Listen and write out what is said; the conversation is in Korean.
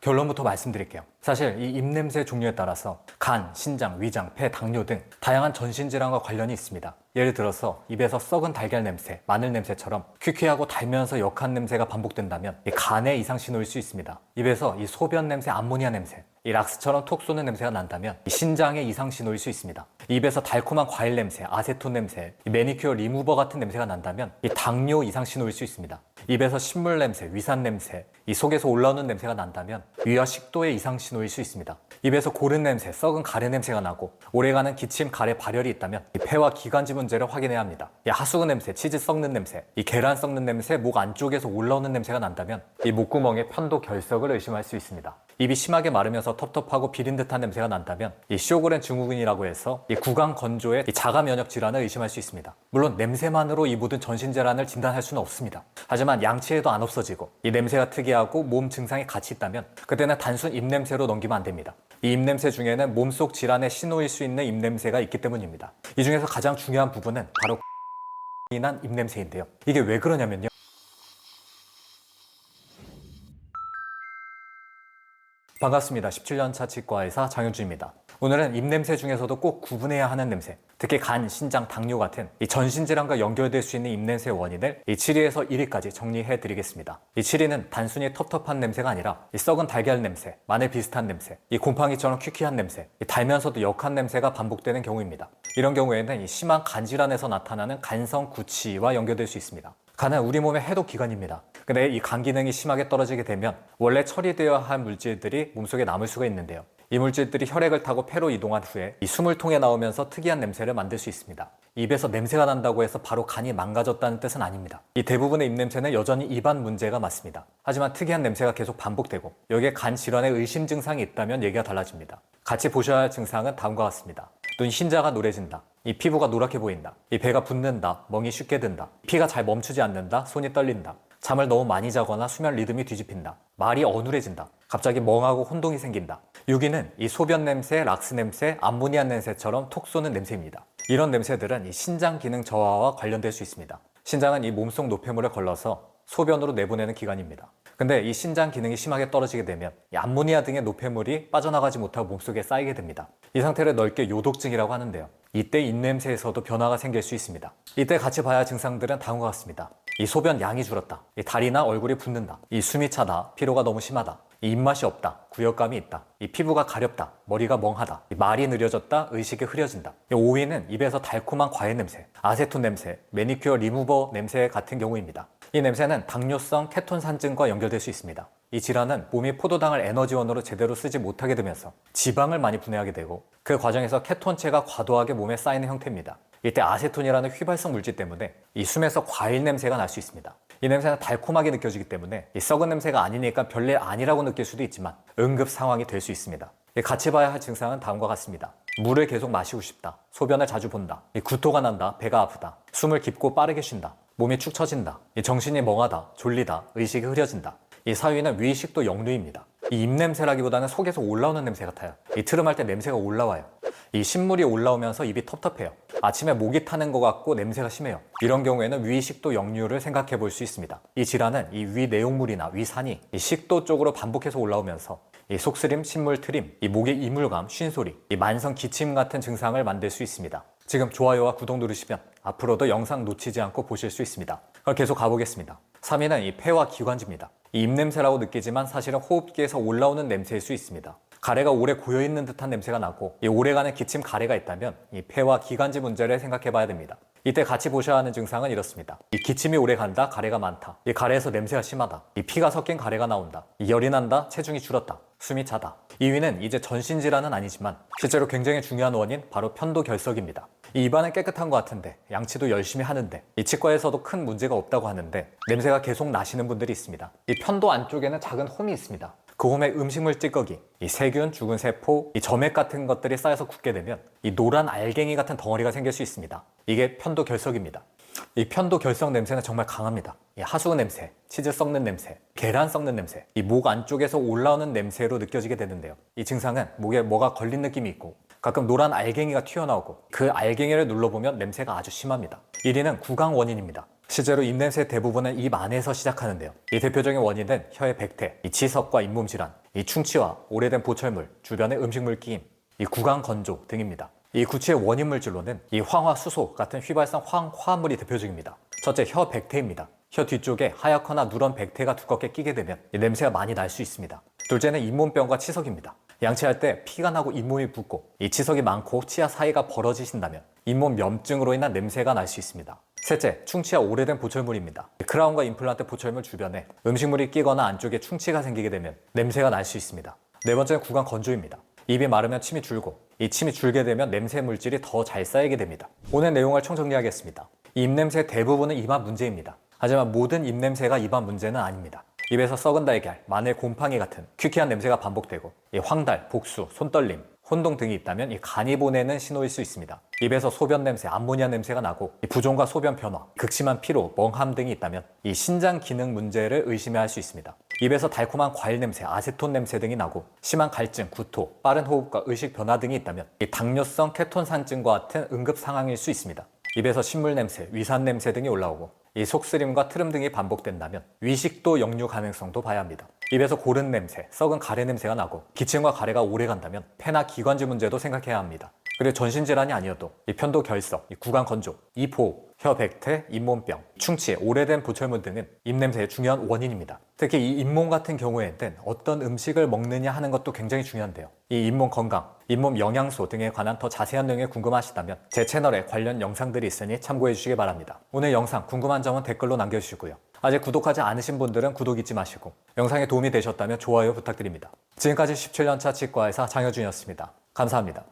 결론부터 말씀드릴게요. 사실 이 입냄새 종류에 따라서 간, 신장, 위장, 폐, 당뇨 등 다양한 전신질환과 관련이 있습니다. 예를 들어서 입에서 썩은 달걀 냄새, 마늘 냄새처럼 퀴퀴하고 달면서 역한 냄새가 반복된다면 이 간에 이상 신호일 수 있습니다. 입에서 이 소변 냄새, 암모니아 냄새, 이 락스처럼 톡 쏘는 냄새가 난다면 이 신장에 이상 신호일 수 있습니다. 입에서 달콤한 과일 냄새, 아세톤 냄새, 이 매니큐어 리무버 같은 냄새가 난다면 이 당뇨 이상 신호일 수 있습니다. 입에서 신물 냄새, 위산 냄새, 이 속에서 올라오는 냄새가 난다면 위와 식도의 이상 신호일 수 있습니다. 입에서 고른 냄새, 썩은 가래 냄새가 나고 오래가는 기침, 가래, 발열이 있다면 이 폐와 기관지 문제를 확인해야 합니다. 이 하수구 냄새, 치즈 썩는 냄새, 이 계란 썩는 냄새, 목 안쪽에서 올라오는 냄새가 난다면 이 목구멍에 편도 결석을 의심할 수 있습니다. 입이 심하게 마르면서 텁텁하고 비린 듯한 냄새가 난다면 이 쇼그렌 증후군이라고 해서 이 구강 건조의 이 자가 면역 질환을 의심할 수 있습니다. 물론 냄새만으로 이 모든 전신 질환을 진단할 수는 없습니다. 하지만 양치해도 안 없어지고 이 냄새가 특이하고 몸 증상이 같이 있다면 그때는 단순 입냄새로 넘기면 안 됩니다. 이 입냄새 중에는 몸속 질환의 신호일 수 있는 입냄새가 있기 때문입니다. 이 중에서 가장 중요한 부분은 바로 난 입냄새인데요. 이게 왜 그러냐면요. 반갑습니다. 17년차 치과의사 장윤주입니다. 오늘은 입냄새 중에서도 꼭 구분해야 하는 냄새, 특히 간, 신장, 당뇨 같은 이 전신질환과 연결될 수 있는 입냄새 원인을 이 7위에서 1위까지 정리해 드리겠습니다. 이 7위는 단순히 텁텁한 냄새가 아니라 이 썩은 달걀 냄새, 마늘 비슷한 냄새, 이 곰팡이처럼 퀴퀴한 냄새, 이 달면서도 역한 냄새가 반복되는 경우입니다. 이런 경우에는 이 심한 간질환에서 나타나는 간성 구취와 연결될 수 있습니다. 간은 우리 몸의 해독 기관입니다. 근데 이 간 기능이 심하게 떨어지게 되면 원래 처리되어야 할 물질들이 몸속에 남을 수가 있는데요. 이 물질들이 혈액을 타고 폐로 이동한 후에 이 숨을 통해 나오면서 특이한 냄새를 만들 수 있습니다. 입에서 냄새가 난다고 해서 바로 간이 망가졌다는 뜻은 아닙니다. 이 대부분의 입냄새는 여전히 입안 문제가 맞습니다. 하지만 특이한 냄새가 계속 반복되고 여기에 간 질환의 의심 증상이 있다면 얘기가 달라집니다. 같이 보셔야 할 증상은 다음과 같습니다. 눈 흰자가 노래진다. 이 피부가 노랗게 보인다. 이 배가 붓는다. 멍이 쉽게 든다. 피가 잘 멈추지 않는다. 손이 떨린다. 잠을 너무 많이 자거나 수면 리듬이 뒤집힌다. 말이 어눌해진다. 갑자기 멍하고 혼동이 생긴다. 6위는 이 소변 냄새, 락스 냄새, 암모니아 냄새처럼 톡 쏘는 냄새입니다. 이런 냄새들은 이 신장 기능 저하와 관련될 수 있습니다. 신장은 이 몸속 노폐물을 걸러서 소변으로 내보내는 기관입니다. 근데 이 신장 기능이 심하게 떨어지게 되면 이 암모니아 등의 노폐물이 빠져나가지 못하고 몸속에 쌓이게 됩니다. 이 상태를 넓게 요독증이라고 하는데요. 이때 입냄새에서도 변화가 생길 수 있습니다. 이때 같이 봐야 할 증상들은 다음과 같습니다. 이 소변 양이 줄었다. 이 다리나 얼굴이 붓는다. 이 숨이 차다. 피로가 너무 심하다. 이 입맛이 없다. 구역감이 있다. 이 피부가 가렵다. 머리가 멍하다. 이 말이 느려졌다. 의식이 흐려진다. 5위는 입에서 달콤한 과일 냄새, 아세톤 냄새, 매니큐어 리무버 냄새 같은 경우입니다. 이 냄새는 당뇨성 케톤산증과 연결될 수 있습니다. 이 질환은 몸이 포도당을 에너지원으로 제대로 쓰지 못하게 되면서 지방을 많이 분해하게 되고 그 과정에서 케톤체가 과도하게 몸에 쌓이는 형태입니다. 이때 아세톤이라는 휘발성 물질 때문에 이 숨에서 과일 냄새가 날 수 있습니다. 이 냄새는 달콤하게 느껴지기 때문에 이 썩은 냄새가 아니니까 별일 아니라고 느낄 수도 있지만 응급 상황이 될 수 있습니다. 같이 봐야 할 증상은 다음과 같습니다. 물을 계속 마시고 싶다. 소변을 자주 본다. 구토가 난다. 배가 아프다. 숨을 깊고 빠르게 쉰다. 몸이 축 처진다. 정신이 멍하다. 졸리다. 의식이 흐려진다. 이 4위는 위식도 역류입니다. 이 입냄새라기보다는 속에서 올라오는 냄새 같아요. 이 트름할 때 냄새가 올라와요. 이 신물이 올라오면서 입이 텁텁해요. 아침에 목이 타는 것 같고 냄새가 심해요. 이런 경우에는 위식도 역류를 생각해 볼 수 있습니다. 이 질환은 이 위 내용물이나 위산이 이 식도 쪽으로 반복해서 올라오면서 이 속쓰림, 신물 트림, 이 목의 이물감, 쉰소리, 이 만성 기침 같은 증상을 만들 수 있습니다. 지금 좋아요와 구독 누르시면 앞으로도 영상 놓치지 않고 보실 수 있습니다. 그럼 계속 가보겠습니다. 3위는 이 폐와 기관지입니다. 이 입냄새라고 느끼지만 사실은 호흡기에서 올라오는 냄새일 수 있습니다. 가래가 오래 고여있는 듯한 냄새가 나고 이 오래가는 기침 가래가 있다면 이 폐와 기관지 문제를 생각해 봐야 됩니다. 이때 같이 보셔야 하는 증상은 이렇습니다. 이 기침이 오래 간다, 가래가 많다. 이 가래에서 냄새가 심하다. 이 피가 섞인 가래가 나온다. 이 열이 난다, 체중이 줄었다. 숨이 차다. 2위는 이제 전신질환은 아니지만 실제로 굉장히 중요한 원인 바로 편도 결석입니다. 이 입안은 깨끗한 것 같은데 양치도 열심히 하는데 이 치과에서도 큰 문제가 없다고 하는데 냄새가 계속 나시는 분들이 있습니다. 이 편도 안쪽에는 작은 홈이 있습니다. 그 홈에 음식물 찌꺼기, 이 세균, 죽은 세포, 이 점액 같은 것들이 쌓여서 굳게 되면 이 노란 알갱이 같은 덩어리가 생길 수 있습니다. 이게 편도 결석입니다. 이 편도 결석 냄새는 정말 강합니다. 이 하수구 냄새, 치즈 썩는 냄새, 계란 썩는 냄새, 이 목 안쪽에서 올라오는 냄새로 느껴지게 되는데요. 이 증상은 목에 뭐가 걸린 느낌이 있고 가끔 노란 알갱이가 튀어나오고 그 알갱이를 눌러보면 냄새가 아주 심합니다. 1위는 구강 원인입니다. 실제로 입냄새 대부분은 입 안에서 시작하는데요. 이 대표적인 원인은 혀의 백태, 이 치석과 잇몸 질환, 이 충치와 오래된 보철물, 주변의 음식물 끼임, 이 구강 건조 등입니다. 이 구취의 원인 물질로는 이 황화수소 같은 휘발성 황화물이 대표적입니다. 첫째, 혀 백태입니다. 혀 뒤쪽에 하얗거나 누런 백태가 두껍게 끼게 되면 이 냄새가 많이 날 수 있습니다. 둘째는 잇몸병과 치석입니다. 양치할 때 피가 나고 잇몸이 붓고 이 치석이 많고 치아 사이가 벌어지신다면 잇몸 염증으로 인한 냄새가 날 수 있습니다. 셋째, 충치와 오래된 보철물입니다. 크라운과 임플란트 보철물 주변에 음식물이 끼거나 안쪽에 충치가 생기게 되면 냄새가 날 수 있습니다. 네 번째는 구강 건조입니다. 입이 마르면 침이 줄고 이 침이 줄게 되면 냄새 물질이 더 잘 쌓이게 됩니다. 오늘 내용을 총정리하겠습니다. 이 입냄새 대부분은 입안 문제입니다. 하지만 모든 입냄새가 입안 문제는 아닙니다. 입에서 썩은 달걀, 마늘 곰팡이 같은 퀴퀴한 냄새가 반복되고 이 황달, 복수, 손떨림, 혼동 등이 있다면 이 간이 보내는 신호일 수 있습니다. 입에서 소변 냄새, 암모니아 냄새가 나고 이 부종과 소변 변화, 극심한 피로, 멍함 등이 있다면 이 신장 기능 문제를 의심해야 할 수 있습니다. 입에서 달콤한 과일 냄새, 아세톤 냄새 등이 나고 심한 갈증, 구토, 빠른 호흡과 의식 변화 등이 있다면 이 당뇨성 케톤산증과 같은 응급 상황일 수 있습니다. 입에서 신물 냄새, 위산 냄새 등이 올라오고 이 속쓰림과 트름 등이 반복된다면 위식도 역류 가능성도 봐야 합니다. 입에서 고른 냄새, 썩은 가래 냄새가 나고 기침과 가래가 오래 간다면 폐나 기관지 문제도 생각해야 합니다. 그리고 전신질환이 아니어도 이 편도 결석, 이 구강 건조, 입호흡, 혀 백태, 잇몸병, 충치, 오래된 보철물 등은 입냄새의 중요한 원인입니다. 특히 이 잇몸 같은 경우에는 어떤 음식을 먹느냐 하는 것도 굉장히 중요한데요. 이 잇몸 건강, 잇몸 영양소 등에 관한 더 자세한 내용이 궁금하시다면 제 채널에 관련 영상들이 있으니 참고해 주시기 바랍니다. 오늘 영상 궁금한 점은 댓글로 남겨주시고요. 아직 구독하지 않으신 분들은 구독 잊지 마시고 영상에 도움이 되셨다면 좋아요 부탁드립니다. 지금까지 17년차 치과의사 장효준이었습니다. 감사합니다.